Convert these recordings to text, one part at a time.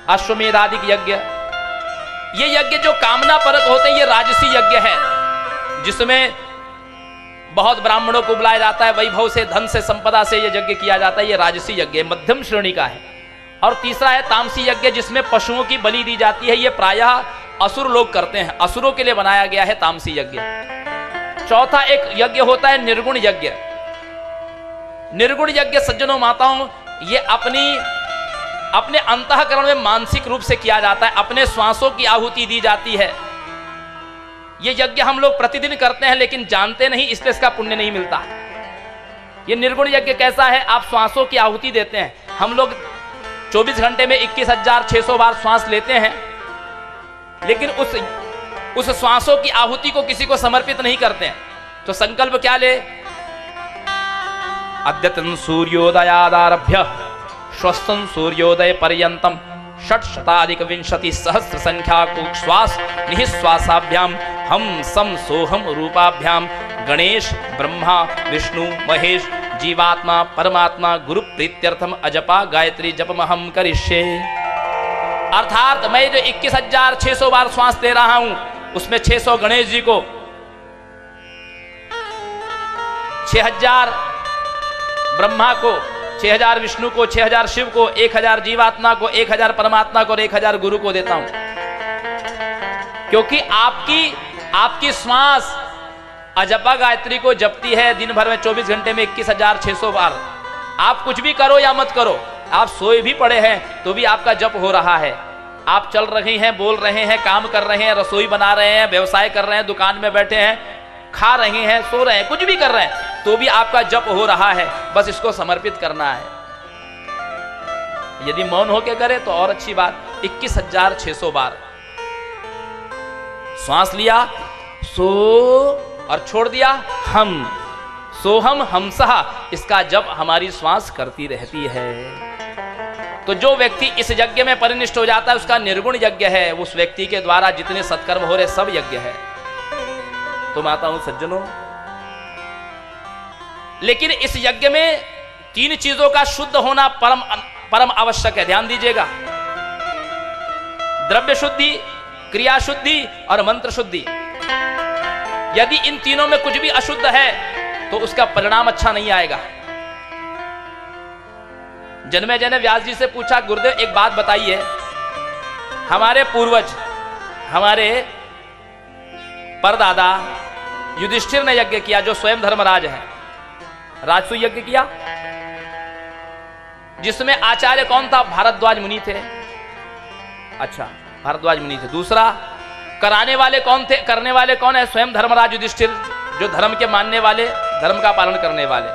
अश्वमेध आदि यज्ञ, ये यज्ञ जो कामना परक होते हैं ये राजसी यज्ञ है, जिसमें बहुत ब्राह्मणों को बुलाया जाता है, वैभव से, धन से, संपदा से ये यज्ञ किया जाता है, ये राजसी यज्ञ मध्यम श्रेणी का है। और तीसरा है तामसी यज्ञ, जिसमें पशुओं की बलि दी जाती है, ये प्रायः असुर लोग करते हैं, असुरों के लिए बनाया गया है तामसी यज्ञ। चौथा एक यज्ञ होता है निर्गुण यज्ञ। निर्गुण यज्ञ सज्जनों माताओं, ये अपने अंतःकरण में मानसिक रूप से किया जाता है, अपने श्वासों की आहुति दी जाती है। ये यज्ञ हम लोग प्रतिदिन करते हैं लेकिन जानते नहीं, इसलिए इसका पुण्य नहीं मिलता। ये निर्गुण यज्ञ कैसा है? आप श्वासों की आहुति देते हैं। हम लोग 24 घंटे में 21,600 बार श्वास लेते हैं, लेकिन उस श्वासों की आहुति को किसी को समर्पित नहीं करते हैं। तो संकल्प क्या ले? अद्यतन सूर्योदयादारभ्य श्वस्तन सूर्योदय पर्यंतम 600,000 संख्याको श्वास निःश्वासाभ्याम हम सम सोहम रूपाभ्याम गणेश ब्रह्मा विष्णु महेश जीवात्मा परमात्मा गुरु प्रीत्यर्थम अजपा गायत्री जपमहम करिष्ये। अर्थात मैं जो 21,600 बार श्वास ले रहा हूं, उसमें 600 गणेश जी को, 6,000 ब्रह्मा को, 6,000 विष्णु को, 6,000 शिव को, 1,000 जीवात्मा को, 1,000 परमात्मा को और 1,000 गुरु को देता हूं। क्योंकि आपकी श्वास अजपा गायत्री को जपती है दिन भर में 24 घंटे में 21,600 बार। आप कुछ भी करो या मत करो, आप सोए भी पड़े हैं तो भी आपका जप हो रहा है। आप चल रहे हैं, बोल रहे हैं, काम कर रहे हैं, रसोई बना रहे हैं, व्यवसाय कर रहे हैं, दुकान में बैठे हैं, खा रहे हैं, सो रहे हैं, कुछ भी कर रहे हैं, तो भी आपका जप हो रहा है। बस इसको समर्पित करना है। यदि मौन होकर करे तो और अच्छी बात। 21,600 बार श्वास लिया, सो, और छोड़ दिया हम, सोहम हमसह, इसका जप हमारी श्वास करती रहती है। तो जो व्यक्ति इस यज्ञ में परिनिष्ठ हो जाता है उसका निर्गुण यज्ञ है। उस व्यक्ति के द्वारा जितने सत्कर्म हो रहे सब यज्ञ है। तो माताओं सज्जनों, लेकिन इस यज्ञ में 3 चीजों का शुद्ध होना परम आवश्यक है। ध्यान दीजिएगा, द्रव्य शुद्धि, क्रिया शुद्धि और मंत्र शुद्धि। यदि इन तीनों में कुछ भी अशुद्ध है तो उसका परिणाम अच्छा नहीं आएगा। जन्मेजय ने व्यास जी से पूछा, गुरुदेव एक बात बताइए, हमारे पूर्वज, हमारे परदादा युधिष्ठिर ने यज्ञ किया, जो स्वयं धर्मराज है, राजसूय यज्ञ किया, जिसमें आचार्य कौन था? भारद्वाज मुनि थे। अच्छा, भारद्वाज मुनि थे। दूसरा, कराने वाले कौन थे? करने वाले कौन है? स्वयं धर्मराज युधिष्ठिर, जो धर्म के मानने वाले, धर्म का पालन करने वाले।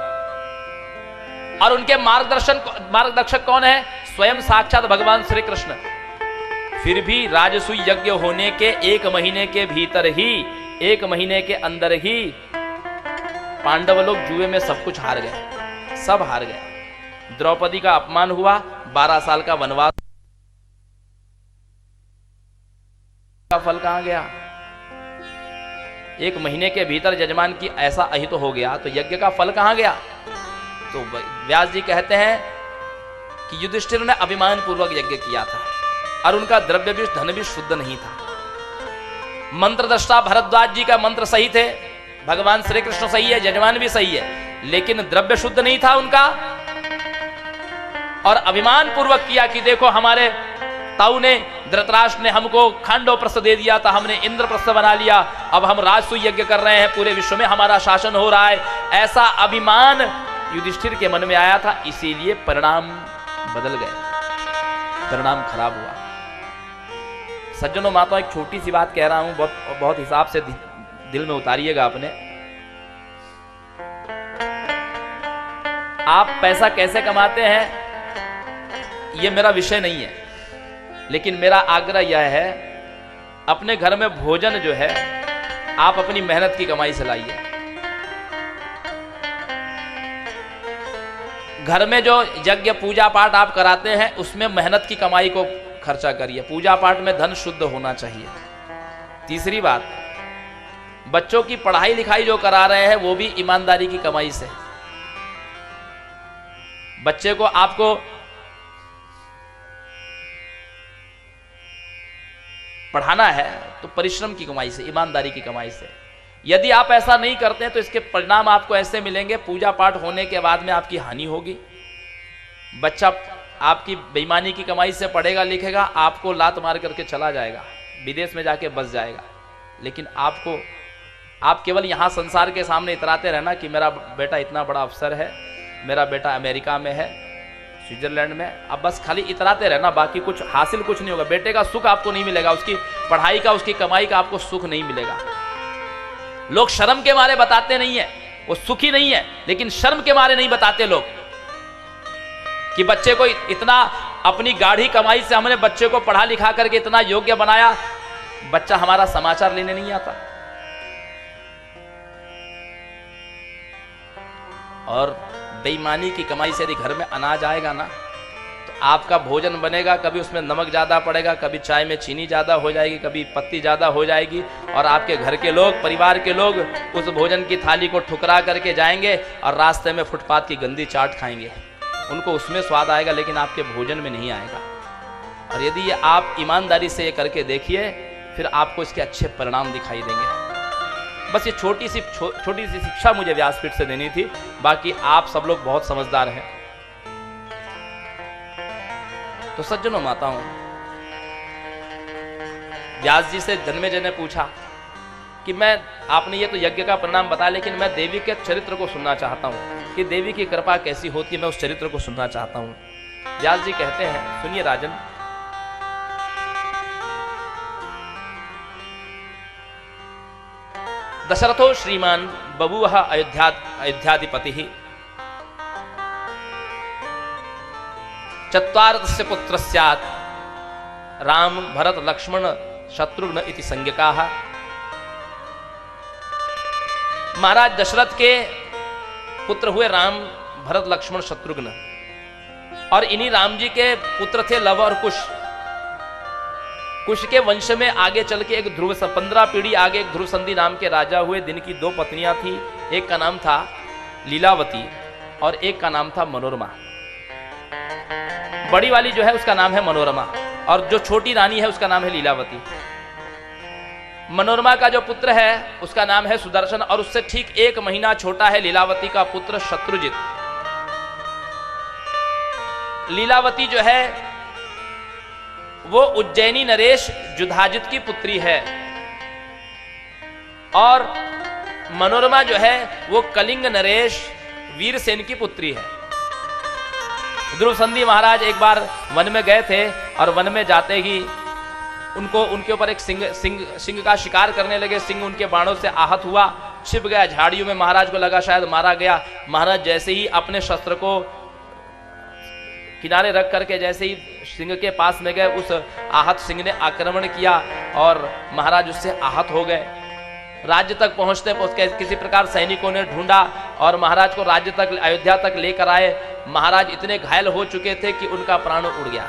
और उनके मार्गदर्शक कौन है? स्वयं साक्षात भगवान श्री कृष्ण। फिर भी राजसूय यज्ञ होने के 1 महीने के भीतर ही, 1 महीने के अंदर ही पांडव लोग जुए में सब कुछ हार गए, सब हार गए। द्रौपदी का अपमान हुआ, 12 साल का वनवास का फल कहां गया? 1 महीने के भीतर यजमान की ऐसा अहित हो गया तो यज्ञ का फल कहां गया? तो व्यास जी कहते हैं कि युधिष्ठिर ने अभिमान पूर्वक यज्ञ किया था और उनका द्रव्य भी, धन भी शुद्ध नहीं था। मंत्र दृष्टा भरद्वाज जी का मंत्र सही थे, भगवान श्री कृष्ण सही है, यजमान भी सही है, लेकिन द्रव्य शुद्ध नहीं था उनका। और अभिमान पूर्वक किया कि देखो हमारे ताऊ ने, धृतराष्ट्र ने हमको खांडवप्रस्थ दे दिया था, हमने इंद्रप्रस्थ बना लिया, अब हम राजसूय यज्ञ कर रहे हैं, पूरे विश्व में हमारा शासन हो रहा है। ऐसा अभिमान युधिष्ठिर के मन में आया था, इसीलिए परिणाम बदल गए, परिणाम खराब हुआ। सज्जनों माताओं, एक छोटी सी बात कह रहा हूं, बहुत हिसाब से दिल में उतारिएगा अपने। आप पैसा कैसे कमाते हैं ये मेरा विषय नहीं है, लेकिन मेरा आग्रह यह है, अपने घर में भोजन जो है आप अपनी मेहनत की कमाई से लाइए। घर में जो यज्ञ पूजा पाठ आप कराते हैं उसमें मेहनत की कमाई को खर्चा करिए। पूजा पाठ में धन शुद्ध होना चाहिए। तीसरी बात, बच्चों की पढ़ाई लिखाई जो करा रहे हैं वो भी ईमानदारी की कमाई से। बच्चे को आपको पढ़ाना है तो परिश्रम की कमाई से, ईमानदारी की कमाई से। यदि आप ऐसा नहीं करते हैं तो इसके परिणाम आपको ऐसे मिलेंगे, पूजा पाठ होने के बाद में आपकी हानि होगी। बच्चा आपकी बेईमानी की कमाई से पढ़ेगा लिखेगा, आपको लात मार करके चला जाएगा, विदेश में जाके बस जाएगा। लेकिन आप केवल यहाँ संसार के सामने इतराते रहना कि मेरा बेटा इतना बड़ा अफसर है, मेरा बेटा अमेरिका में है, स्विट्जरलैंड में। अब बस खाली इतराते रहना, बाकी कुछ हासिल कुछ नहीं होगा। बेटे का सुख आपको नहीं मिलेगा, उसकी पढ़ाई का, उसकी कमाई का आपको सुख नहीं मिलेगा। लोग शर्म के मारे बताते नहीं है, वो सुखी नहीं है, लेकिन शर्म के मारे नहीं बताते लोग कि बच्चे को इतना, अपनी गाढ़ी कमाई से हमने बच्चे को पढ़ा लिखा करके इतना योग्य बनाया, बच्चा हमारा समाचार लेने नहीं आता। और बेईमानी की कमाई से यदि घर में अनाज आएगा ना, तो आपका भोजन बनेगा, कभी उसमें नमक ज़्यादा पड़ेगा, कभी चाय में चीनी ज़्यादा हो जाएगी, कभी पत्ती ज़्यादा हो जाएगी, और आपके घर के लोग, परिवार के लोग उस भोजन की थाली को ठुकरा करके जाएंगे और रास्ते में फुटपाथ की गंदी चाट खाएंगे। उनको उसमें स्वाद आएगा, लेकिन आपके भोजन में नहीं आएगा। और यदि ये आप ईमानदारी से ये करके देखिए, फिर आपको इसके अच्छे परिणाम दिखाई देंगे। बस ये छोटी सी शिक्षा मुझे व्यासपीठ से देनी थी, बाकी आप सब लोग बहुत समझदार हैं। तो सज्जनों माताओं, व्यास जी से जन्मेजय ने पूछा कि आपने ये तो यज्ञ का परिणाम बताया, लेकिन मैं देवी के चरित्र को सुनना चाहता हूं कि देवी की कृपा कैसी होती है, मैं उस चरित्र को सुनना चाहता हूं। व्यास जी कहते हैं, सुनिए राजन, दशरथो श्रीमान बभूव अयोध्याधिपति चत्वारस्य पुत्र स्यात् राम भरत लक्ष्मण शत्रुघ्न इति संज्ञकाः। महाराज दशरथ के पुत्र हुए राम भरत लक्ष्मण शत्रुघ्न, और इन्हीं राम जी के पुत्र थे लव और कुश। कुश के वंश में आगे चल के एक ध्रुव, 15 पीढ़ी आगे एक ध्रुव संधि नाम के राजा हुए, जिनकी 2 पत्नियां थी। एक का नाम था लीलावती और एक का नाम था मनोरमा। बड़ी वाली जो है उसका नाम है मनोरमा, और जो छोटी रानी है उसका नाम है लीलावती। मनोरमा का जो पुत्र है उसका नाम है सुदर्शन, और उससे ठीक 1 महीना छोटा है लीलावती का पुत्र शत्रुजित। लीलावती जो है वो उज्जैनी नरेश युधाजित की पुत्री है, और मनोरमा जो है वो कलिंग नरेश वीरसेन की पुत्री है। ध्रुव संधि महाराज एक बार वन में गए थे, और वन में जाते ही उनके ऊपर एक सिंह का शिकार करने लगे। सिंह उनके बाणों से आहत हुआ, छिप गया झाड़ियों में। महाराज को लगा शायद मारा गया। महाराज जैसे ही अपने शस्त्र को किनारे रख करके जैसे ही सिंह के पास में गए, उस आहत सिंह ने आक्रमण किया और महाराज उससे आहत हो गए। राज्य तक पहुंचते किसी प्रकार सैनिकों ने ढूंढा और महाराज को राज्य तक, अयोध्या तक लेकर आए। महाराज इतने घायल हो चुके थे कि उनका प्राण उड़ गया।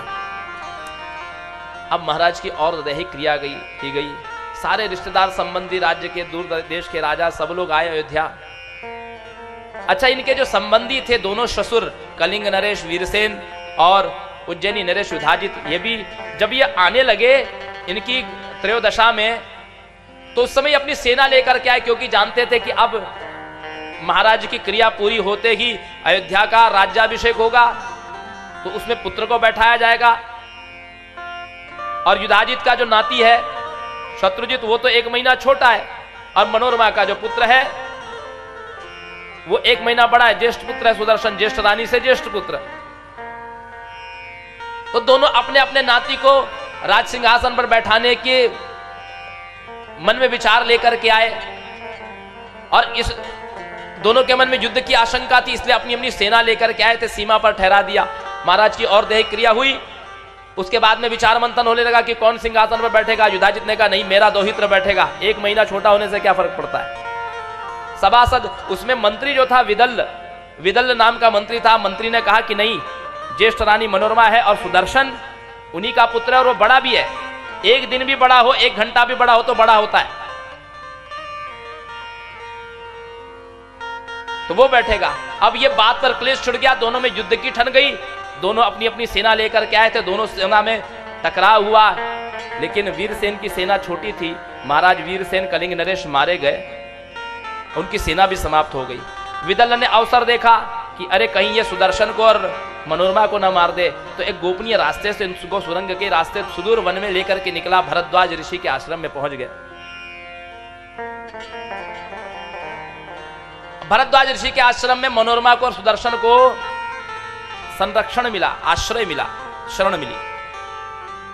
अब महाराज की और दैहिक क्रिया की गई। सारे रिश्तेदार संबंधी, राज्य के दूर देश के राजा सब लोग आए अयोध्या। अच्छा, इनके जो संबंधी थे दोनों ससुर, कलिंग नरेश वीरसेन और उज्जैनी नरेश युधाजित, ये भी जब ये आने लगे इनकी त्रयोदशा में, तो उस समय अपनी सेना लेकर के आए, क्योंकि जानते थे कि अब महाराज की क्रिया पूरी होते ही अयोध्या का राज्याभिषेक होगा, तो उसमें पुत्र को बैठाया जाएगा। और युधाजित का जो नाती है शत्रुजित, वो तो 1 महीना छोटा है, और मनोरमा का जो पुत्र है वो 1 महीना बड़ा है, ज्येष्ठ पुत्र है सुदर्शन, ज्येष्ठ रानी से ज्येष्ठ पुत्र। तो दोनों अपने अपने नाती को राज सिंहासन पर बैठाने के मन में विचार लेकर के आए, और इस दोनों के मन में युद्ध की आशंका थी, इसलिए अपनी अपनी सेना लेकर के आए थे। सीमा पर ठहरा दिया। महाराज की और दैहिक क्रिया हुई। उसके बाद में विचार मंथन होने लगा कि कौन सिंहासन पर बैठेगा। युधाजित ने कहा नहीं, मेरा दोहित्र बैठेगा, 1 महीना छोटा होने से क्या फर्क पड़ता है। सभासद, उसमें मंत्री जो था विदल नाम का मंत्री था। मंत्री ने कहा कि नहीं, ज्येष्ठ रानी मनोरमा है और सुदर्शन उन्हीं का पुत्र है, और वो बड़ा भी है। 1 दिन भी बड़ा हो, 1 घंटा भी बड़ा हो तो बड़ा होता है, तो वो बैठेगा। अब ये बात पर क्लेश छिड़ गया, दोनों में युद्ध की ठन गई। दोनों अपनी अपनी सेना लेकर के आए थे, दोनों सेना में टकराव हुआ, लेकिन वीरसेन की सेना छोटी थी। महाराज वीरसेन कलिंग नरेश मारे गए, उनकी सेना भी समाप्त हो गई। विदल्ल ने अवसर देखा कि अरे कहीं ये सुदर्शन को और मनोरमा को न मार दे, तो एक गोपनीय रास्ते से उनको सुरंग के रास्ते सुदूर वन में लेकर के निकला, भरद्वाज ऋषि के आश्रम में पहुंच गए। भरद्वाज ऋषि के आश्रम में मनोरमा को और सुदर्शन को संरक्षण मिला, आश्रय मिला, शरण मिली।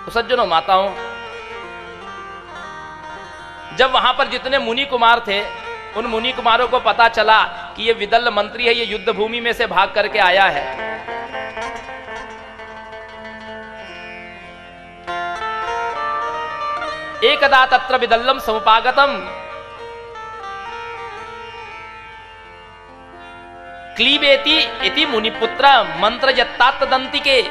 तो सज्जनों माताओं, जब वहां पर जितने मुनि कुमार थे, उन मुनि कुमारों को पता चला कि ये विदल्ल मंत्री है, ये युद्ध भूमि में से भाग करके आया है, एकदा तत्र विदल्लम समुपागतम क्लीबेति इति मुनिपुत्र मंत्र यत्तात्तदंतिके।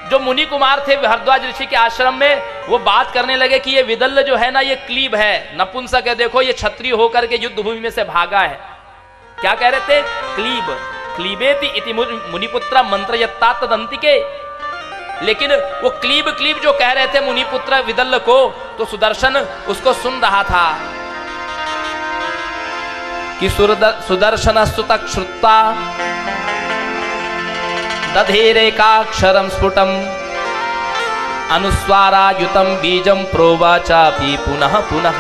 जो मुनि कुमार थे भरद्वाज ऋषि के आश्रम में, वो बात करने लगे कि ये विदल्ल जो है ना, ये क्लीब है, नपुंसक है, देखो ये क्षत्रिय होकर के युद्ध भूमि में से भागा है। क्या कह रहे थे? क्लीब, क्लीबेति इति मुनिपुत्र मंत्र यत्तात्तदंतिके। लेकिन वो क्लीब क्लीब जो कह रहे थे मुनिपुत्र विदल्ल को, तो सुदर्शन उसको सुन रहा था कि सुदर्शन सुतक श्रुत्वा दधेरेकाक्षरं स्फुटम अनुस्वारायुतम बीजम प्रोवाचापि पुनः पुनः।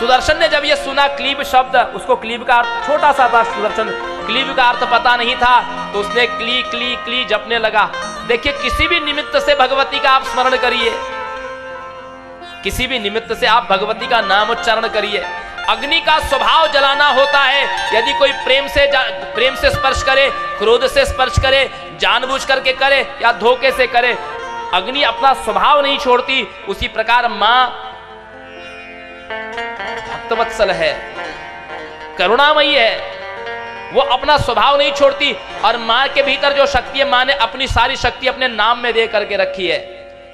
सुदर्शन ने जब ये सुना क्लीब शब्द, उसको क्लीब का अर्थ छोटा सा था, सुदर्शन क्लीब का अर्थ पता नहीं था, तो उसने क्ली क्ली क्ली जपने लगा। देखिए, किसी भी निमित्त से भगवती का आप स्मरण करिए, किसी भी निमित्त से आप भगवती का नाम उच्चारण करिए। अग्नि का स्वभाव जलाना होता है। यदि कोई प्रेम से स्पर्श करे, क्रोध से स्पर्श करे, जानबूझ करके करे या धोखे से करे, अग्नि अपना स्वभाव नहीं छोड़ती। उसी प्रकार मां भक्तवत्सल है, करुणामयी है, वो अपना स्वभाव नहीं छोड़ती। और मां के भीतर जो शक्ति है, मां ने अपनी सारी शक्ति अपने नाम में दे करके रखी है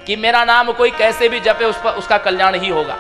कि मेरा नाम कोई कैसे भी जपे, उसका कल्याण ही होगा।